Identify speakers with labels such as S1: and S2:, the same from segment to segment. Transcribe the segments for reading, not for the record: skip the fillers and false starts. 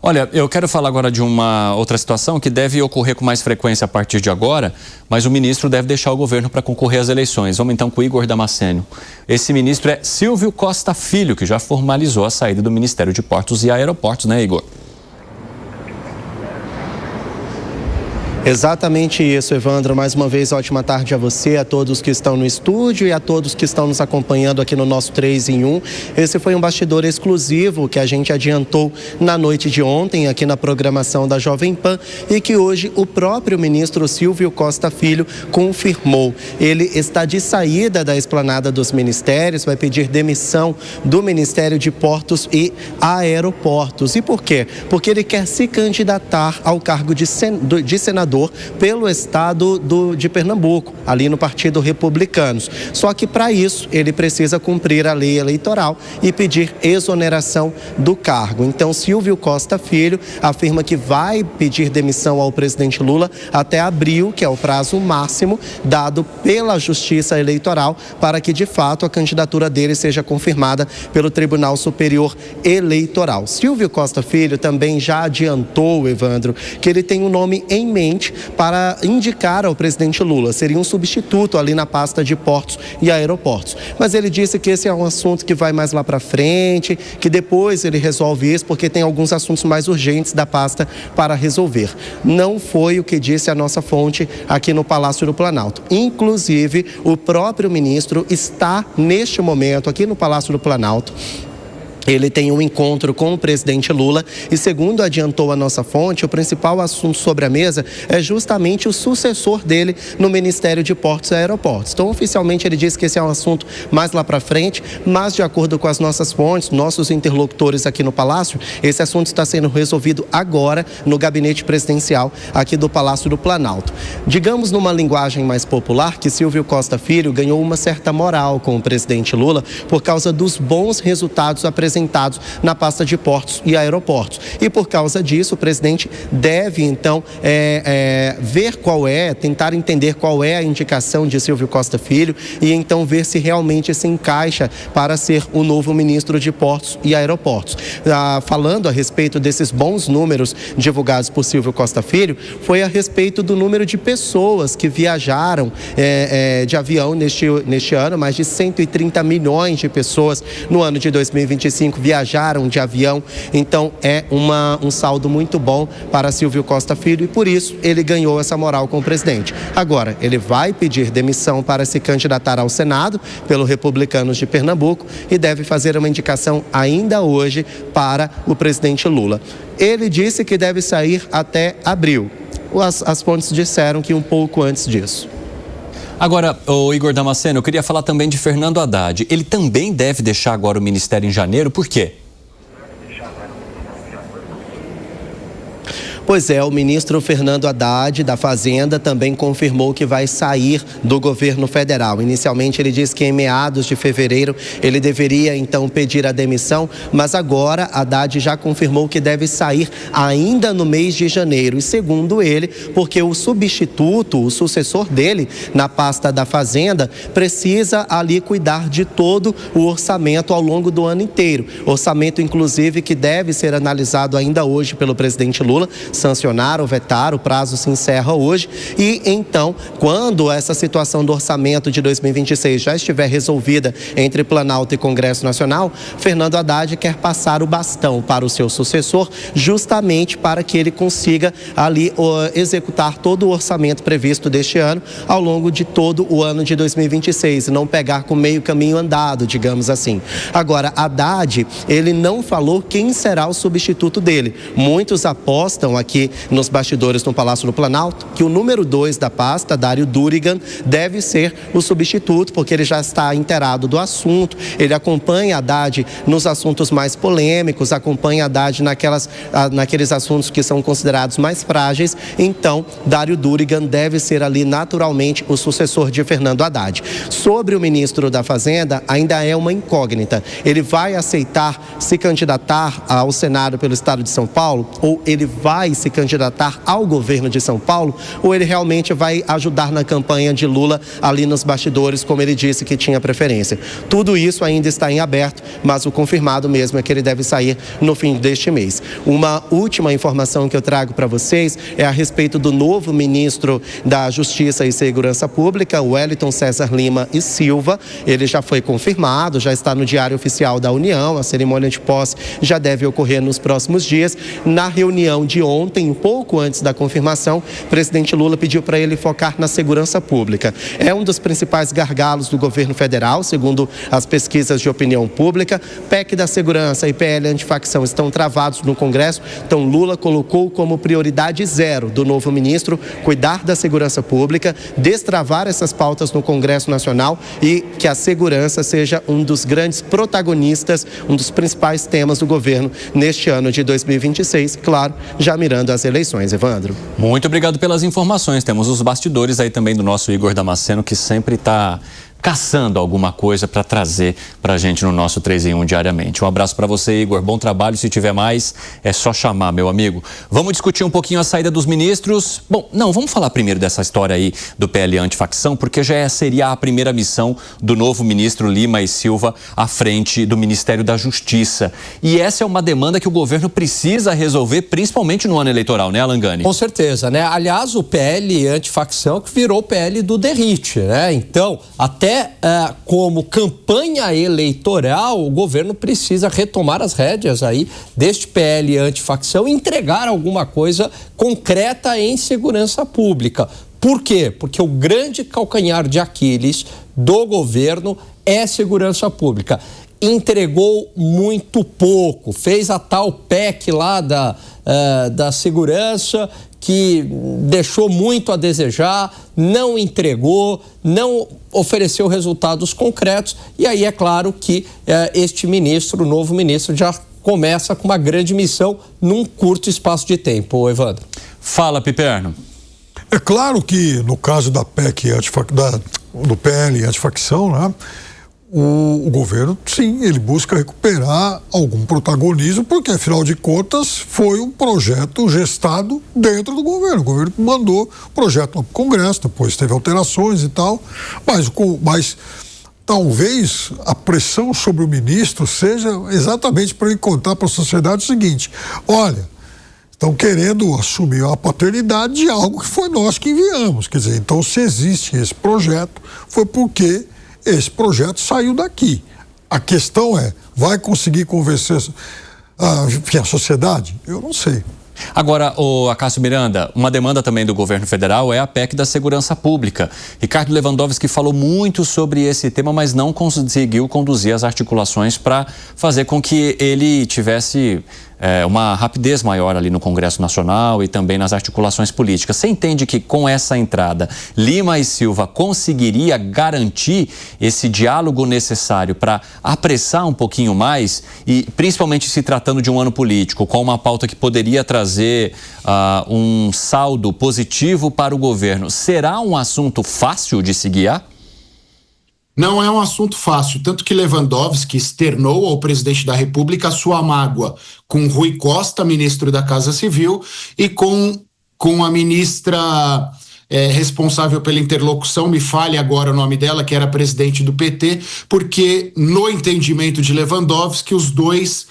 S1: Olha, eu quero falar agora de uma outra situação que deve ocorrer com mais frequência a partir de agora, mas o ministro deve deixar o governo para concorrer às eleições. Vamos então com o Igor Damasceno. Esse ministro é Silvio Costa Filho, que já formalizou a saída do Ministério de Portos e Aeroportos, né, Igor?
S2: Exatamente isso, Evandro. Mais uma vez, ótima tarde a você, a todos que estão no estúdio e a todos que estão nos acompanhando aqui no nosso 3 em 1. Esse foi um bastidor exclusivo que a gente adiantou na noite de ontem aqui na programação da Jovem Pan e que hoje o próprio ministro Silvio Costa Filho confirmou. Ele está de saída da esplanada dos ministérios, vai pedir demissão do Ministério de Portos e Aeroportos. E por quê? Porque ele quer se candidatar ao cargo de senador pelo estado de Pernambuco, ali no Partido Republicanos. Só que para isso ele precisa cumprir a lei eleitoral e pedir exoneração do cargo. Então Silvio Costa Filho afirma que vai pedir demissão ao presidente Lula até abril, que é o prazo máximo dado pela Justiça Eleitoral para que de fato a candidatura dele seja confirmada pelo Tribunal Superior Eleitoral. Silvio Costa Filho também já adiantou, Evandro, que ele tem um nome em mente para indicar ao presidente Lula. Seria um substituto ali na pasta de portos e aeroportos. Mas ele disse que esse é um assunto que vai mais lá para frente, que depois ele resolve isso, porque tem alguns assuntos mais urgentes da pasta para resolver. Não foi o que disse a nossa fonte aqui no Palácio do Planalto. Inclusive, o próprio ministro está neste momento aqui no Palácio do Planalto. Ele tem um encontro com o presidente Lula e, segundo adiantou a nossa fonte, o principal assunto sobre a mesa é justamente o sucessor dele no Ministério de Portos e Aeroportos. Então, oficialmente, ele disse que esse é um assunto mais lá para frente, mas, de acordo com as nossas fontes, nossos interlocutores aqui no Palácio, esse assunto está sendo resolvido agora no gabinete presidencial aqui do Palácio do Planalto. Digamos, numa linguagem mais popular, que Silvio Costa Filho ganhou uma certa moral com o presidente Lula por causa dos bons resultados apresentados na pasta de portos e aeroportos. E por causa disso, o presidente deve, então, ver tentar entender qual é a indicação de Silvio Costa Filho e, então, ver se realmente se encaixa para ser o novo ministro de Portos e Aeroportos. Falando a respeito desses bons números divulgados por Silvio Costa Filho, foi a respeito do número de pessoas que viajaram de avião neste ano. Mais de 130 milhões de pessoas no ano de 2025 viajaram de avião, então é um saldo muito bom para Silvio Costa Filho e por isso ele ganhou essa moral com o presidente. Agora, ele vai pedir demissão para se candidatar ao Senado pelo Republicanos de Pernambuco e deve fazer uma indicação ainda hoje para o presidente Lula. Ele disse que deve sair até abril. As fontes disseram que um pouco antes disso.
S1: Agora, o Igor Damasceno, eu queria falar também de Fernando Haddad. Ele também deve deixar agora o ministério em janeiro, por quê?
S2: Pois é, o ministro Fernando Haddad, da Fazenda, também confirmou que vai sair do governo federal. Inicialmente, ele disse que em meados de fevereiro ele deveria, então, pedir a demissão, mas agora Haddad já confirmou que deve sair ainda no mês de janeiro. E segundo ele, porque o substituto, o sucessor dele na pasta da Fazenda, precisa ali cuidar de todo o orçamento ao longo do ano inteiro. Orçamento, inclusive, que deve ser analisado ainda hoje pelo presidente Lula, sancionar ou vetar, o prazo se encerra hoje e então, quando essa situação do orçamento de 2026 já estiver resolvida entre Planalto e Congresso Nacional, Fernando Haddad quer passar o bastão para o seu sucessor, justamente para que ele consiga ali executar todo o orçamento previsto deste ano ao longo de todo o ano de 2026 e não pegar com meio caminho andado, digamos assim. Agora, Haddad, ele não falou quem será o substituto dele. Muitos apostam aqui nos bastidores no Palácio do Planalto, que o número 2 da pasta, Dário Durigan, deve ser o substituto, porque ele já está inteirado do assunto, ele acompanha Haddad nos assuntos mais polêmicos, acompanha Haddad naqueles assuntos que são considerados mais frágeis, então Dário Durigan deve ser ali naturalmente o sucessor de Fernando Haddad. Sobre o ministro da Fazenda, ainda é uma incógnita. Ele vai aceitar se candidatar ao Senado pelo estado de São Paulo ou ele vai se candidatar ao governo de São Paulo, ou ele realmente vai ajudar na campanha de Lula ali nos bastidores, como ele disse que tinha preferência. Tudo isso ainda está em aberto, mas o confirmado mesmo é que ele deve sair no fim deste mês. Uma última informação que eu trago para vocês é a respeito do novo ministro da Justiça e Segurança Pública, Wellington César Lima e Silva. Ele já foi confirmado, já está no Diário Oficial da União, a cerimônia de posse já deve ocorrer nos próximos dias. Na reunião de ontem, pouco antes da confirmação, o presidente Lula pediu para ele focar na segurança pública. É um dos principais gargalos do governo federal, segundo as pesquisas de opinião pública. PEC da segurança e PL antifacção estão travados no Congresso, então Lula colocou como prioridade zero do novo ministro cuidar da segurança pública, destravar essas pautas no Congresso Nacional e que a segurança seja um dos grandes protagonistas, um dos principais temas do governo neste ano de 2026, claro, já mirando as eleições. Evandro.
S1: Muito obrigado pelas informações. Temos os bastidores aí também do nosso Igor Damasceno, que sempre está caçando alguma coisa para trazer para a gente no nosso 3 em 1 diariamente. Um abraço para você, Igor. Bom trabalho. Se tiver mais, é só chamar, meu amigo. Vamos discutir um pouquinho a saída dos ministros. Bom, não, vamos falar primeiro dessa história aí do PL antifacção, porque já seria a primeira missão do novo ministro Lima e Silva à frente do Ministério da Justiça. E essa é uma demanda que o governo precisa resolver, principalmente no ano eleitoral, né, Alan Gani?
S3: Com certeza, né? Aliás, o PL antifacção que virou o PL do Derrite, né? Então, até como campanha eleitoral, o governo precisa retomar as rédeas aí deste PL antifacção e entregar alguma coisa concreta em segurança pública. Por quê? Porque o grande calcanhar de Aquiles do governo é segurança pública. Entregou muito pouco, fez a tal PEC lá da segurança, que deixou muito a desejar, não entregou, não ofereceu resultados concretos. E aí é claro que este ministro, o novo ministro, já começa com uma grande missão num curto espaço de tempo. Evandro.
S1: Fala, Piperno.
S4: É claro que no caso da PEC, do PL antifacção, né? O governo, sim, ele busca recuperar algum protagonismo, porque, afinal de contas, foi um projeto gestado dentro do governo. O governo mandou o projeto para o Congresso, depois teve alterações e tal, mas talvez a pressão sobre o ministro seja exatamente para ele contar para a sociedade o seguinte: olha, estão querendo assumir a paternidade de algo que foi nós que enviamos. Quer dizer, então, se existe esse projeto, foi porque esse projeto saiu daqui. A questão é, vai conseguir convencer a sociedade? Eu não sei.
S1: Agora, Acácio Miranda, uma demanda também do governo federal é a PEC da segurança pública. Ricardo Lewandowski falou muito sobre esse tema, mas não conseguiu conduzir as articulações para fazer com que ele tivesse uma rapidez maior ali no Congresso Nacional e também nas articulações políticas. Você entende que com essa entrada, Lima e Silva conseguiria garantir esse diálogo necessário para apressar um pouquinho mais e, principalmente se tratando de um ano político, com uma pauta que poderia trazer um saldo positivo para o governo? Será um assunto fácil de se guiar?
S5: Não é um assunto fácil, tanto que Lewandowski externou ao presidente da República a sua mágoa com Rui Costa, ministro da Casa Civil, e com a ministra responsável pela interlocução, me fale agora o nome dela, que era presidente do PT, porque no entendimento de Lewandowski, os dois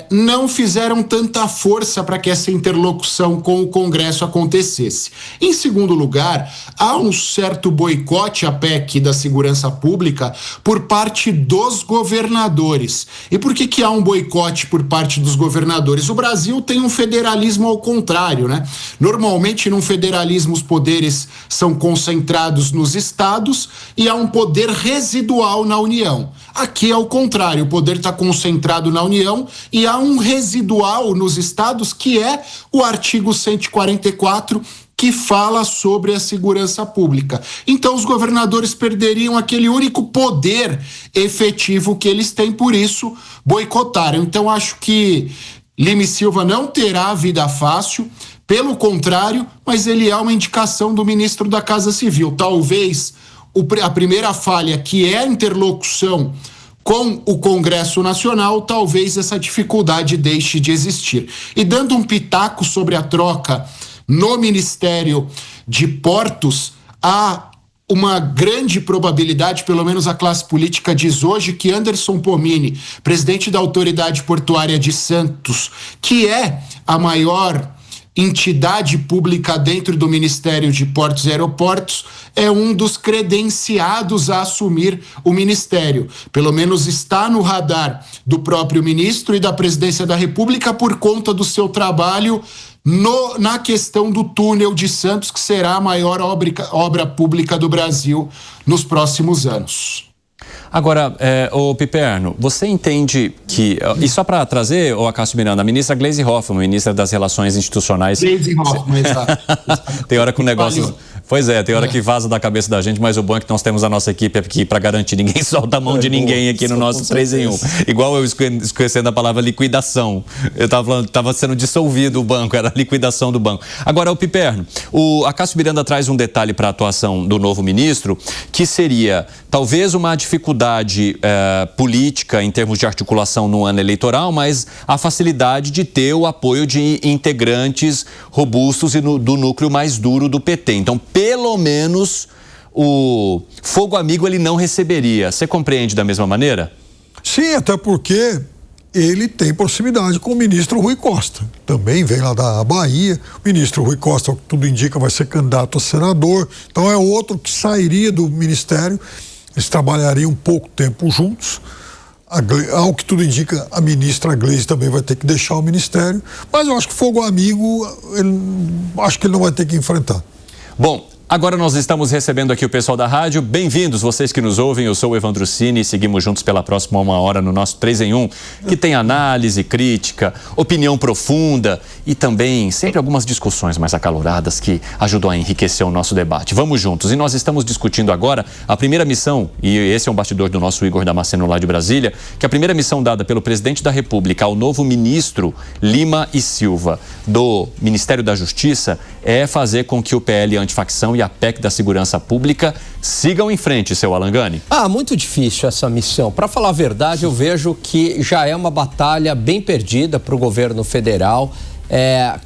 S5: não fizeram tanta força para que essa interlocução com o Congresso acontecesse. Em segundo lugar, há um certo boicote à PEC da segurança pública por parte dos governadores. E por que há um boicote por parte dos governadores? O Brasil tem um federalismo ao contrário, né? Normalmente, num federalismo, os poderes são concentrados nos estados e há um poder residual na União. Aqui é o contrário, o poder está concentrado na União e há um residual nos estados, que é o artigo 144, que fala sobre a segurança pública. Então, os governadores perderiam aquele único poder efetivo que eles têm, por isso boicotaram. Então, acho que Lima e Silva não terá vida fácil, pelo contrário, mas ele é uma indicação do ministro da Casa Civil. Talvez a primeira falha, que é a interlocução com o Congresso Nacional, talvez essa dificuldade deixe de existir. E dando um pitaco sobre a troca no Ministério de Portos, há uma grande probabilidade, pelo menos a classe política diz hoje, que Anderson Pomini, presidente da Autoridade Portuária de Santos, que é a maior entidade pública dentro do Ministério de Portos e Aeroportos, é um dos credenciados a assumir o ministério. Pelo menos está no radar do próprio ministro e da Presidência da República por conta do seu trabalho na questão do túnel de Santos, que será a maior obra pública do Brasil nos próximos anos.
S1: Agora, ô Piperno, você entende que, e só para trazer, ô Acácio Miranda, a ministra Gleisi Hoffmann, ministra das Relações Institucionais...
S5: Gleisi Hoffmann, exato.
S1: Tem hora que o negócio... Pois é, tem hora que vaza da cabeça da gente, mas o bom é que nós temos a nossa equipe aqui para garantir. Ninguém solta a mão de ninguém aqui no nosso 3 em 1. Igual eu esquecendo a palavra liquidação. Eu estava sendo dissolvido o banco, era a liquidação do banco. Agora, o Piperno, o Acácio Miranda traz um detalhe para a atuação do novo ministro, que seria talvez uma dificuldade política em termos de articulação no ano eleitoral, mas a facilidade de ter o apoio de integrantes robustos e do núcleo mais duro do PT. Então, pelo menos o fogo amigo ele não receberia. Você compreende da mesma maneira?
S4: Sim, até porque ele tem proximidade com o ministro Rui Costa. Também vem lá da Bahia. O ministro Rui Costa, tudo indica, vai ser candidato a senador. Então é outro que sairia do ministério. Eles trabalhariam pouco tempo juntos. Ao que tudo indica, a ministra Gleisi também vai ter que deixar o ministério. Mas eu acho que fogo amigo, acho que ele não vai ter que enfrentar.
S1: Bom, agora nós estamos recebendo aqui o pessoal da rádio. Bem-vindos, vocês que nos ouvem. Eu sou o Evandro Cini e seguimos juntos pela próxima 1 hora no nosso 3 em 1, que tem análise, crítica, opinião profunda e também sempre algumas discussões mais acaloradas que ajudam a enriquecer o nosso debate. Vamos juntos. E nós estamos discutindo agora a primeira missão, e esse é um bastidor do nosso Igor Damasceno lá de Brasília, que a primeira missão dada pelo presidente da República ao novo ministro Lima e Silva do Ministério da Justiça é fazer com que o PL antifacção e a PEC da Segurança Pública sigam em frente, seu Alangani.
S3: Muito difícil essa missão. Para falar a verdade, eu vejo que já é uma batalha bem perdida para o governo federal.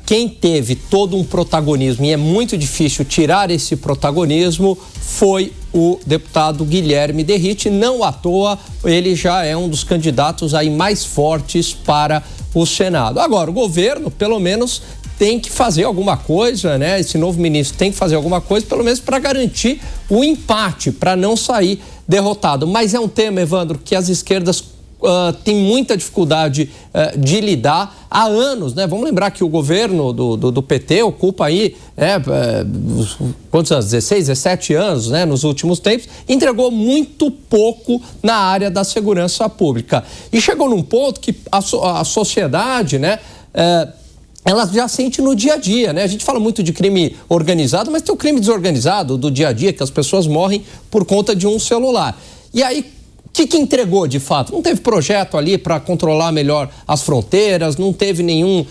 S3: Quem teve todo um protagonismo, e é muito difícil tirar esse protagonismo, foi o deputado Guilherme Derrite. Não à toa, ele já é um dos candidatos aí mais fortes para o Senado. Agora, o governo, pelo menos, tem que fazer alguma coisa, né? Esse novo ministro tem que fazer alguma coisa, pelo menos para garantir o empate, para não sair derrotado. Mas é um tema, Evandro, que as esquerdas têm muita dificuldade de lidar há anos, né? Vamos lembrar que o governo do PT ocupa aí, quantos anos? 16, 17 anos, né? Nos últimos tempos, entregou muito pouco na área da segurança pública. E chegou num ponto que a sociedade, né? Ela já sente no dia a dia, né? A gente fala muito de crime organizado, mas tem o crime desorganizado do dia a dia, que as pessoas morrem por conta de um celular. E aí, o que entregou de fato? Não teve projeto ali para controlar melhor as fronteiras, não teve nenhum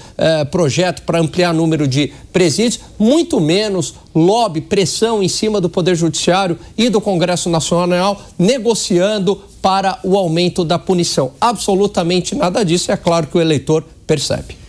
S3: projeto para ampliar o número de presídios, muito menos lobby, pressão em cima do Poder Judiciário e do Congresso Nacional, negociando para o aumento da punição. Absolutamente nada disso, é claro que o eleitor percebe.